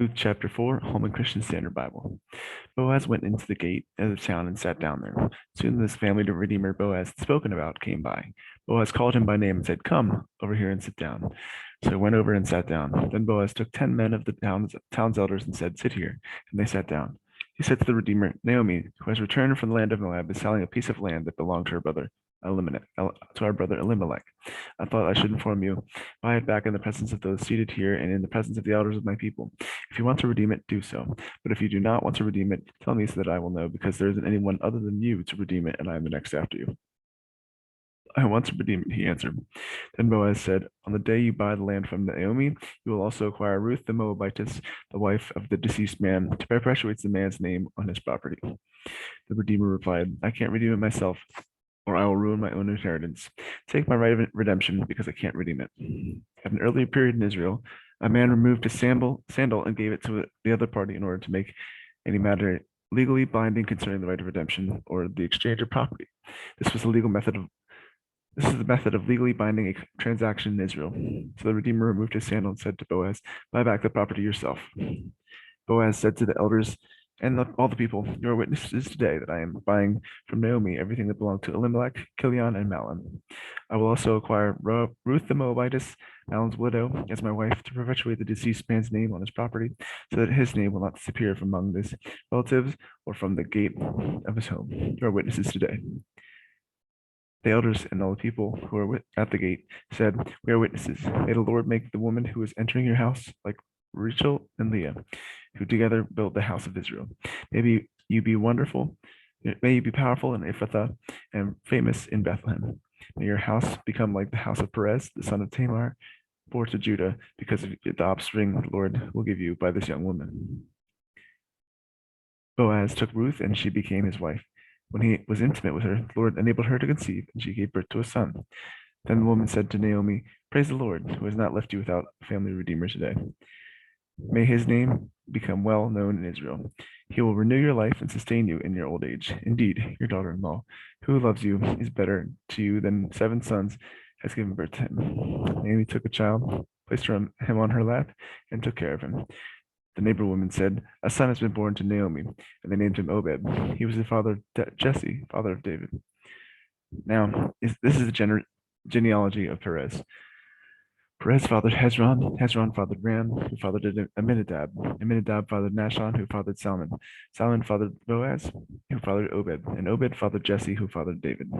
Luke chapter 4, Holman Christian Standard Bible. Boaz went into the gate of the town and sat down there. Soon this family the Redeemer Boaz had spoken about came by. Boaz called him by name and said, "Come over here and sit down." So he went over and sat down. Then Boaz took 10 men of the town's elders and said, "Sit here." And they sat down. He said to the Redeemer, "Naomi, who has returned from the land of Moab, is selling a piece of land that belonged to her brother Elimelech, to our brother Elimelech. I thought I should inform you. Buy it back in the presence of those seated here and in the presence of the elders of my people. If you want to redeem it, do so. But if you do not want to redeem it, tell me so that I will know, because there isn't anyone other than you to redeem it, and I am the next after you." "I want to redeem it," he answered. Then Boaz said, "On the day you buy the land from Naomi, you will also acquire Ruth the Moabitess, the wife of the deceased man, to perpetuate the man's name on his property." The Redeemer replied, "I can't redeem it myself, or I will ruin my own inheritance. Take my right of redemption, because I can't redeem it." At an earlier period in Israel, a man removed his sandal and gave it to the other party in order to make any matter legally binding concerning the right of redemption or the exchange of property. This was a legal method of this is the method of legally binding a transaction in Israel. So the Redeemer removed his sandal and said to Boaz, "Buy back the property yourself." Boaz said to the elders and all the people, "You are witnesses today that I am buying from Naomi everything that belonged to Elimelech, Kilion, and Mahlon. I will also acquire Ruth the Moabitess, Mahlon's widow, as my wife, to perpetuate the deceased man's name on his property, so that his name will not disappear from among his relatives or from the gate of his home. You are witnesses today." The elders and all the people who were at the gate said, "We are witnesses. May the Lord make the woman who is entering your house like Rachel and Leah, who together built the house of Israel. Maybe you be wonderful. May you be powerful in Ephrathah and famous in Bethlehem. May your house become like the house of Perez, the son of Tamar, bore to Judah, because of the offspring the Lord will give you by this young woman." Boaz took Ruth, and she became his wife. When he was intimate with her, the Lord enabled her to conceive, and she gave birth to a son. Then the woman said to Naomi, "Praise the Lord, who has not left you without a family redeemer today. May his name become well known in Israel. He will renew your life and sustain you in your old age. Indeed, your daughter-in-law, who loves you, is better to you than 7 sons, has given birth to him." Naomi took a child, placed him on her lap, and took care of him. The neighbor woman said, "A son has been born to Naomi," and they named him Obed. He was the father of Jesse, father of David. Now, this is the genealogy of Perez. Perez fathered Hezron. Hezron fathered Ram, who fathered Aminadab. Aminadab fathered Nashon, who fathered Salmon. Salmon fathered Boaz, who fathered Obed. And Obed fathered Jesse, who fathered David.